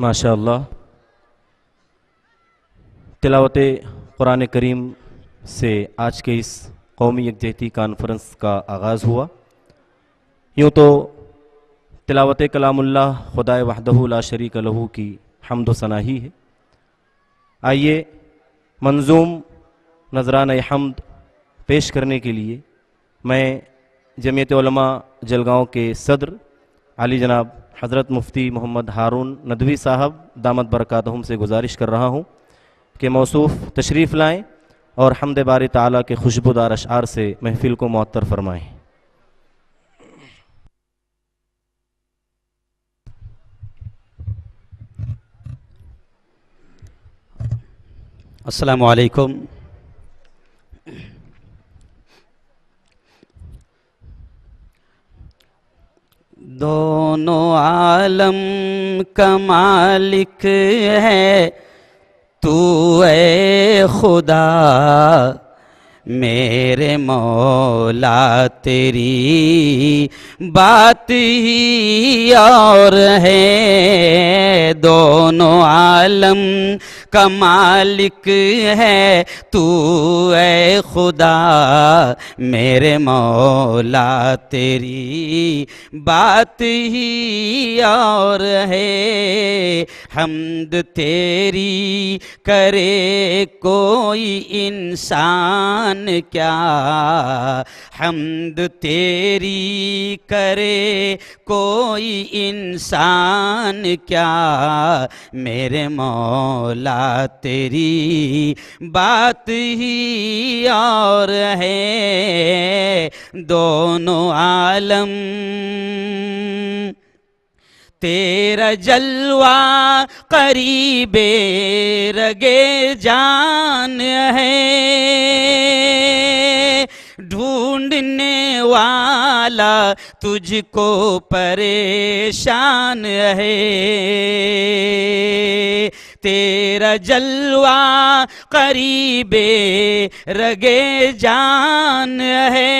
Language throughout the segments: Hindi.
माशाअल्लाह। तिलावत कुरान करीम से आज के इस कौमी यकजहती कॉन्फ्रेंस का आगाज़ हुआ। यूँ तो तिलावत कलामुल्लाह खुदाए वहदहु ला शरीक लहू की हम्द व सना ही है। आइए मंजूम नजरान हम्द पेश करने के लिए मैं जमीयत उलमा जलगांव के सदर आली जनाब हज़रत मुफ्ती मोहम्मद हारून नदवी साहब दामत बरकातहुम से गुजारिश कर रहा हूँ कि मौसूफ़ तशरीफ़ लाएँ और हम्द बारी ताला के खुशबूदार अशआर से महफ़िल को मुअत्तर फरमाएँ। अस्सलामु अलैकुम। दोनों आलम का मालिक है तू ऐ खुदा, मेरे मौला तेरी बात ही और है। दोनों आलम का मालिक है तू ऐ खुदा, मेरे मौला तेरी बात ही और है। हम्द तेरी करे कोई इंसान क्या, हम्द तेरी करे कोई इंसान क्या, मेरे मौला तेरी बात ही और है। दोनों आलम तेरा जलवा करीबे रगे जान है, ढूंढने वाला तुझको परेशान है। तेरा जलवा करीबे रगे जान है,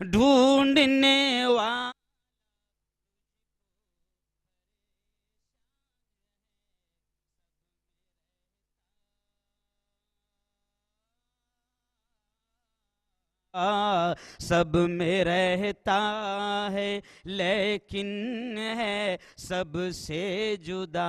ढूंढने वाला सब में रहता है लेकिन है सबसे जुदा।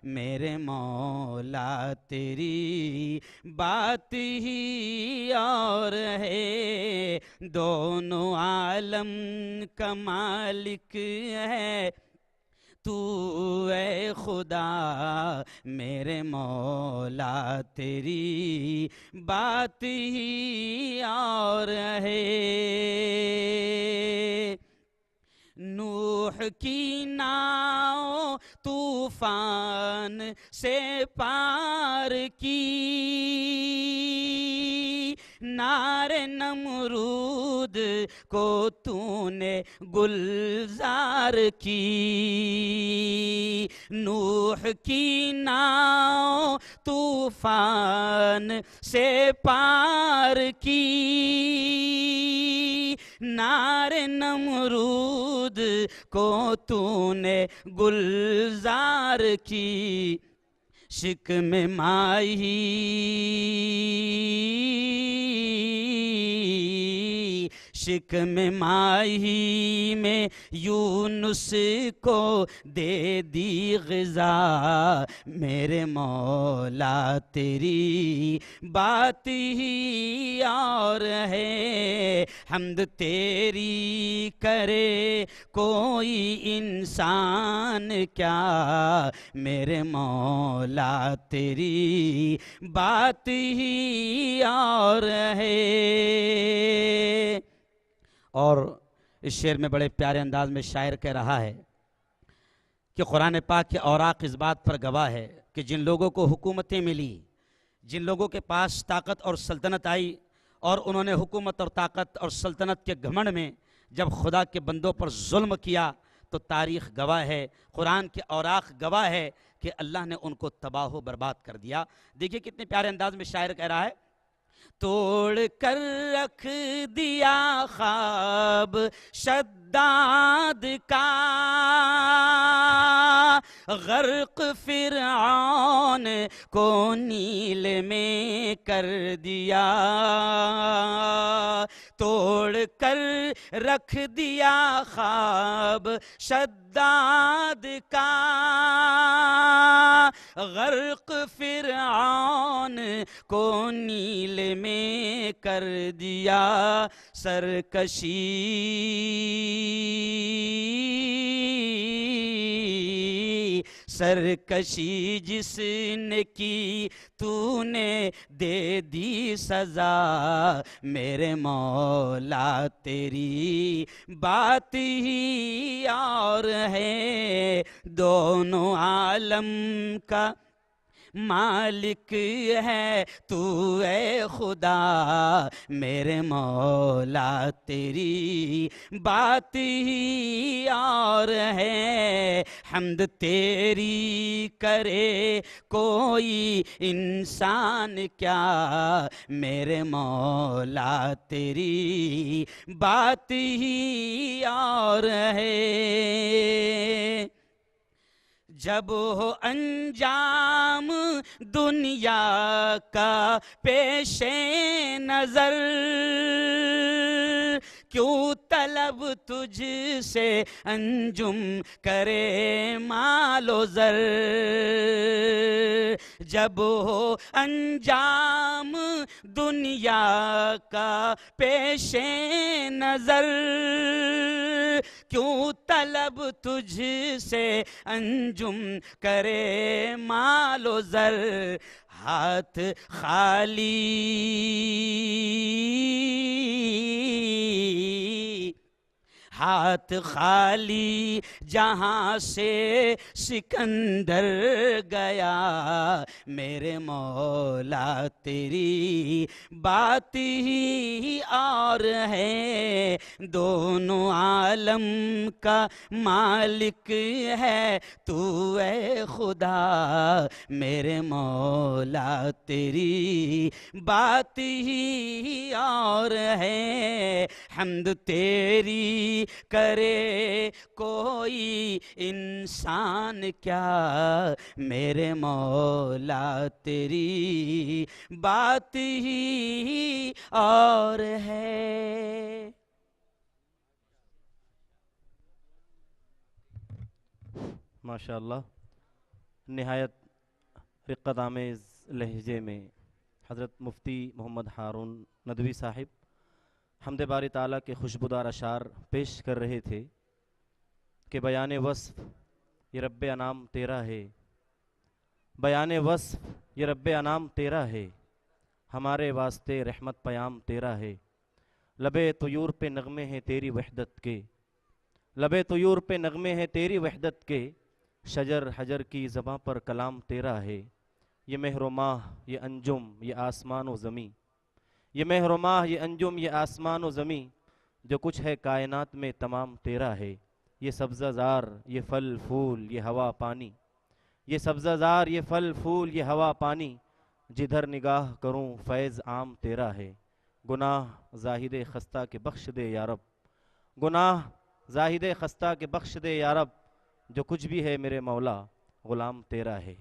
मेरे मौला तेरी बात ही और है, दोनों आलम का मालिक है तू ऐ खुदा। मेरे मौला तेरी बात ही और है। नूह की नाव तूफान से पार की, नारे नमरूद को तूने गुलजार की। नूह की नाव तूफान से पार की, नारे नमरूद को तूने गुलजार की। शिक में माही शिक में माही में यूनुस को दे दी ग़िज़ा। मेरे मौला तेरी बात ही और है, हम्द तेरी करे कोई इंसान क्या। मेरे मौला तेरी बात ही और है। और इस शेर में बड़े प्यारे अंदाज में शायर कह रहा है कि कुरान पाक के औराक इस बात पर गवाह है कि जिन लोगों को हुकूमतें मिली, जिन लोगों के पास ताकत और सल्तनत आई और उन्होंने हुकूमत और ताकत और सल्तनत के घमंड में जब खुदा के बंदों पर जुल्म किया, तो तारीख़ गवाह है, कुरान के औराक गवाह है कि अल्लाह ने उनको तबाह बर्बाद कर दिया। देखिए कितने प्यारे अंदाज में शायर कह रहा है, तोड़ कर रख दिया ख्वाब शद्दाद का, गर्क फिरऔन को नील में कर दिया। तोड़ कर रख दिया ख्वाब शद्दाद का, गर्क फिरऔन को नील में कर दिया। सरकशी सरकशी जिसने की तूने दे दी सजा। मेरे मौला तेरी बात ही और है, दोनों आलम का मालिक है तू ऐ खुदा। मेरे मौला तेरी बात ही और है, हम्द तेरी करे कोई इंसान क्या। मेरे मौला तेरी बात ही और है। जब हो अंजाम दुनिया का पेशे नजर, क्यों तलब तुझसे अंजुम करे मालो जर। जब हो अंजाम दुनिया का पेशे नजर, क्यों तलब तुझसे अंजुम करे मालो जर। हाथ खाली हाथ खाली जहाँ से सिकंदर गया। मेरे मौला तेरी बात ही और है, दोनों आलम का मालिक है तू ऐ खुदा। मेरे मौला तेरी बात ही और है, हम्द तेरी करे कोई इंसान क्या, मेरे मौला तेरी बात ही और है। माशाअल्लाह, नहायत रिक़्क़त आमेज़ लहजे में हज़रत मुफ्ती मोहम्मद हारून नदवी साहिब हम्द बारी ताला के खुशबूदार अशार पेश कर रहे थे कि बयान वस्फ़ ये रब्बे अनाम तेरा है, बयान वस्फ़ ये रब्बे अनाम तेरा है, हमारे वास्ते रहमत पयाम तेरा है। लबे तुयूर पे नगमे हैं तेरी वहदत के, लबे तुयूर पे नगमे हैं तेरी वहदत के, शजर हजर की ज़बां पर कलाम तेरा है। ये महरुमाह ये अंजुम ये आसमान व ज़मी, ये महरुमाह ये अंजुम ये आसमान व ज़मी, जो कुछ है कायनात में तमाम तेरा है। ये सब्ज़ाज़ार ये फल फूल ये हवा पानी, ये सब्ज़ाज़ार ये फल फूल ये हवा पानी, जिधर निगाह करूं फैज़ आम तेरा है। गुनाह ज़ाहिद खस्ता के बख्श दे या रब, गुनाह ज़ाहिद खस्ता के बख्श दे या रब, जो कुछ भी है मेरे मौला ग़ुलाम तेरा है।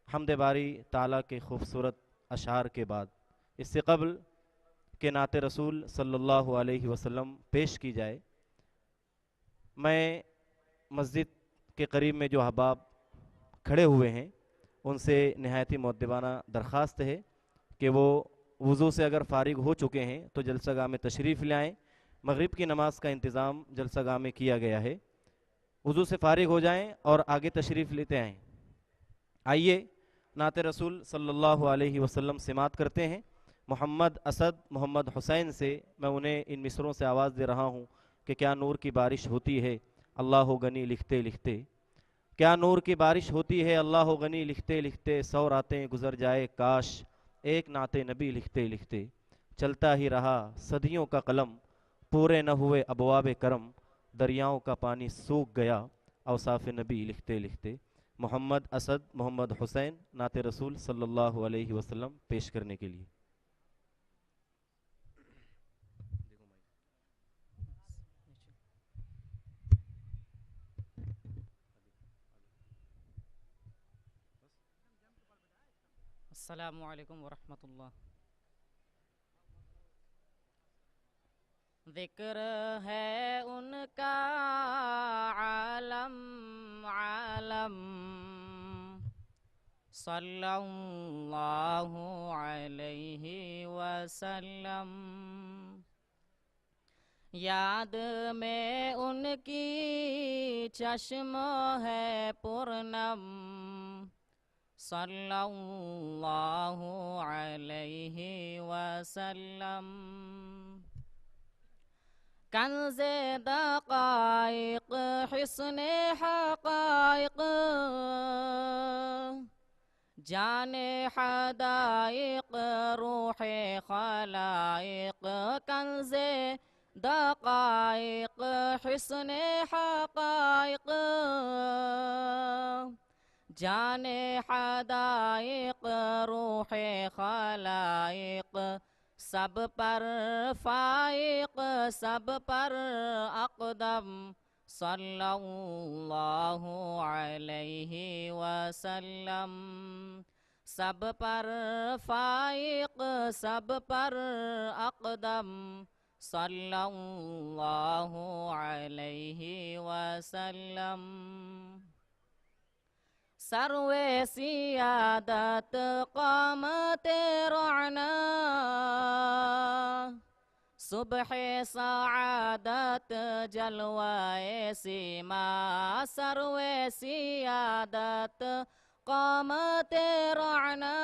हम्द बारी ताला के खूबसूरत अशार के बाद इससे कबल के नाते रसूल सल्लल्लाहु अलैहि वसल्लम पेश की जाए, मैं मस्जिद के करीब में जो अहबाब खड़े हुए हैं उनसे नहायती मुअद्दिबाना दरख्वास्त है कि वो वज़ू से अगर फ़ारिग हो चुके हैं तो जलसागाह में तशरीफ़ ले आएँ। मगरिब की नमाज का इंतज़ाम जलसागाह में किया गया है, वज़ू से फ़ारिग हो जाएं और आगे तशरीफ़ लेते आएँ। आइए नाते रसूल सल्लल्लाहु अलैहि वसल्लम सिमात करते हैं। मोहम्मद असद मोहम्मद हुसैन से मैं उन्हें इन मिसरों से आवाज़ दे रहा हूँ कि क्या नूर की बारिश होती है अल्लाह गनी लिखते लिखते, क्या नूर की बारिश होती है अल्लाह गनी लिखते लिखते, 100 रातें गुजर जाए काश एक नाते नबी लिखते लिखते, चलता ही रहा सदियों का कलम पूरे न हुए अबवाब करम, दरियाओं का पानी सूख गया औसाफ नबी लिखते लिखते। मोहम्मद असद मोहम्मद हुसैन नाते रसूल सल्लल्लाहु अलैहि वसल्लम पेश करने के लिए। अस्सलामु अलैकुम वरहमतुल्लाह। ज़िक्र है उनका आलम आलम, सल्लल्लाहु अलैहि वसल्लम। याद में उनकी चश्म है पूर्णम, सल्लल्लाहु अलैहि वसल्लम। कंज़े दक़ाइक़ हिस्ने हक़ाइक़, जाने हदाइक़ रूहे खलाइक़। कंज़े दक़ाइक़ हिस्ने हक़ाइक़, जाने हदाइक़ रूहे खलाइक़। सब पर फाइक़ सब पर अक़दम, सल्लल्लाहु अलैहि वसल्लम। सब पर फाइक़ सब पर अक़दम, सल्लल्लाहु अलैहि वसल्लम। सर्वे सियादत क़ामते रअना, सुबह सआदत जलवाए सीमा। सर्वे सियादत क़ामते रअना,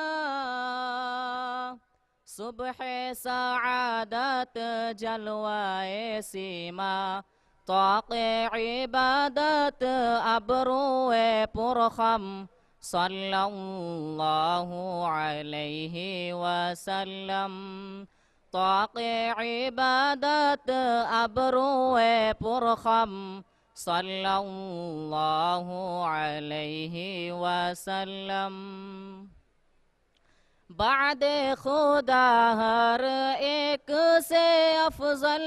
सुबह सआदत जलवाए सीमा। ताक़े इबादत अबरुए पुरखम, सल्लल्लाहु अलैहि वसल्लम। ताक़े इबादत अबरुए पुरखम, सल्लल्लाहु अलैहि वसल्लम। बादे खुदा हर एक से अफजल,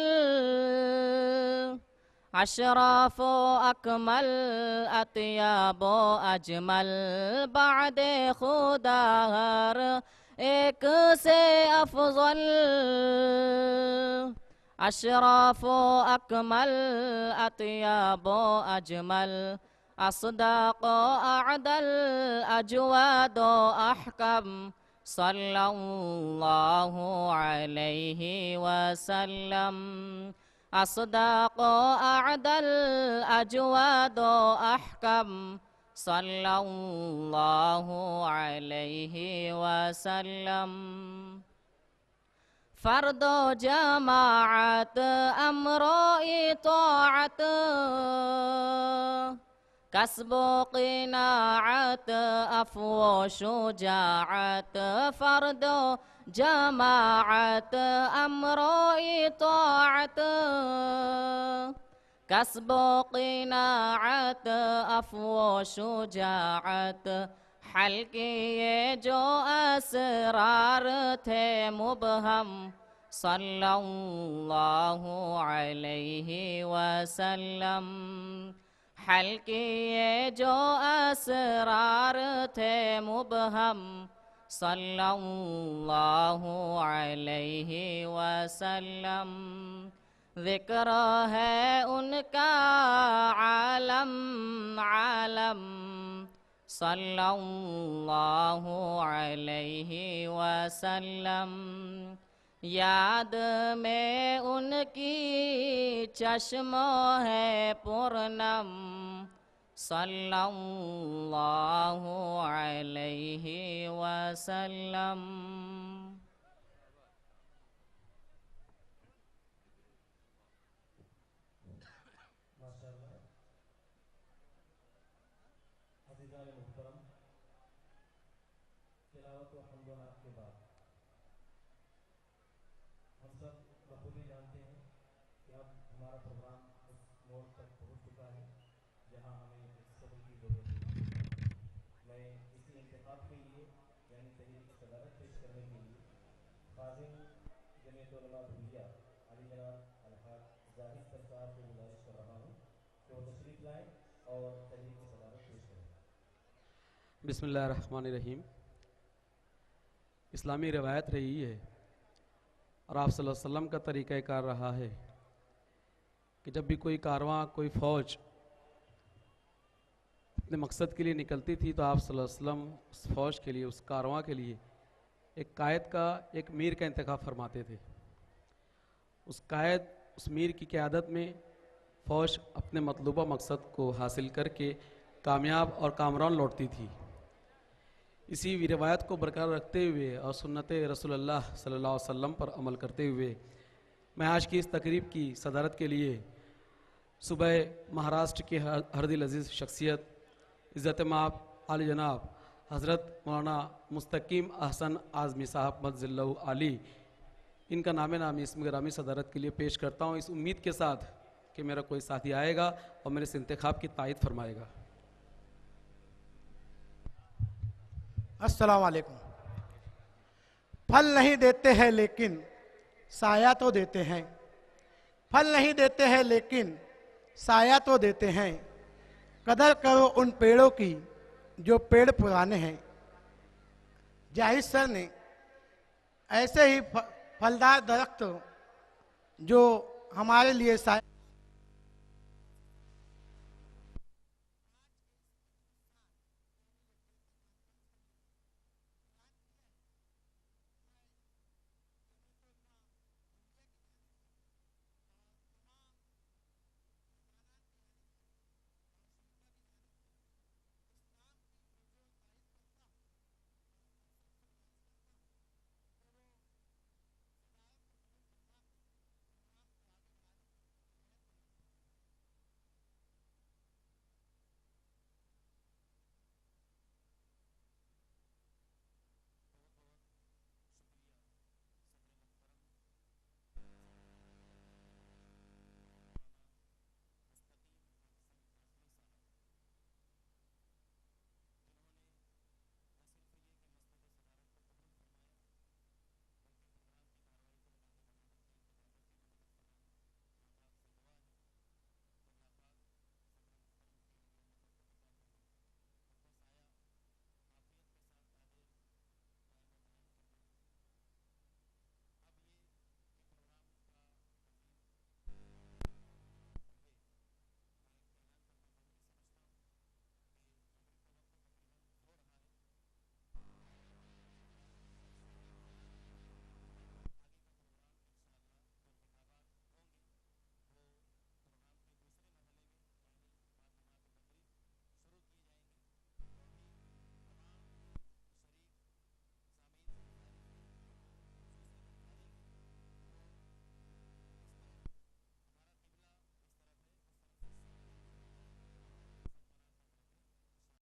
अशराफ अकमल अतयाब अजमल बाद खुदा हर एक से अफजल। अशराफ अकमल अतयाब अजमल अस्दाक़ अअदल अजवाद अहकम सल्लल्लाहु अलैहि वसल्लम। अस्दाक़ अअदल अजवाद अहकम सल्लल्लाहु अलैहि वसल्लम। फ़र्दो जमाअत अमरो इताअत कसबो क़िनाअत अफ़्वो शुजाअत। फ़र्दो जमाअत अमरो इताअत कसबो क़िनाअत अफ़्वो शुजाअत। हल्के ये जो असरार थे मुबहम सल्लल्लाहु अलैहि वसल्लम। हल्के ये जो असरार थे मुबहम सल्लल्लाहु अलैहि वसल्लम। ज़िक्र है उनका आलम आलम सल्लल्लाहु अलैहि वसल्लम। याद में उनकी चश्मो है पूर्णम सल्लल्लाहु अलैहि वसल्लम। बिस्मिल्लाहिर्रहमानिर्रहीम। इस्लामी रवायत रही है और आप सल्लल्लाहु अलैहि वसल्लम का तरीक़ाकार रहा है कि जब भी कोई कारवां कोई फ़ौज अपने मकसद के लिए निकलती थी तो आप सल्लल्लाहु अलैहि वसल्लम उस फ़ौज के लिए उस कारवां के लिए एक कायद का एक मीर का इंतखाब फरमाते थे। उस कायद उस मीर की क़यादत में फ़ौज अपने मतलूबा मकसद को हासिल करके कामयाब और कामरान लौटती थी। इसी रिवायत को बरकरार रखते हुए और सुन्नत रसूलुल्लाह सल्लल्लाहु अलैहि वसल्लम पर अमल करते हुए मैं आज की इस तकरीब की सदारत के लिए सुबह महाराष्ट्र के हर दिल अजीज़ शख्सियत इज़्ज़त माब आली जनाब हज़रत मौलाना मुस्तकीम अहसन आज़मी साहब मज़िल्लहु आली इनका नामे नामी इसमें ग्रामी सदारत के लिए पेश करता हूँ, इस उम्मीद के साथ कि मेरा कोई साथी आएगा और मेरे इस इंतखाब की तायद फरमाएगा। अस्सलाम वालेकुम। फल नहीं देते हैं लेकिन साया तो देते हैं। फल नहीं देते हैं लेकिन साया तो देते हैं। कदर करो उन पेड़ों की जो पेड़ पुराने हैं। जाहिद सर ने ऐसे ही फलदार दरख्त जो हमारे लिए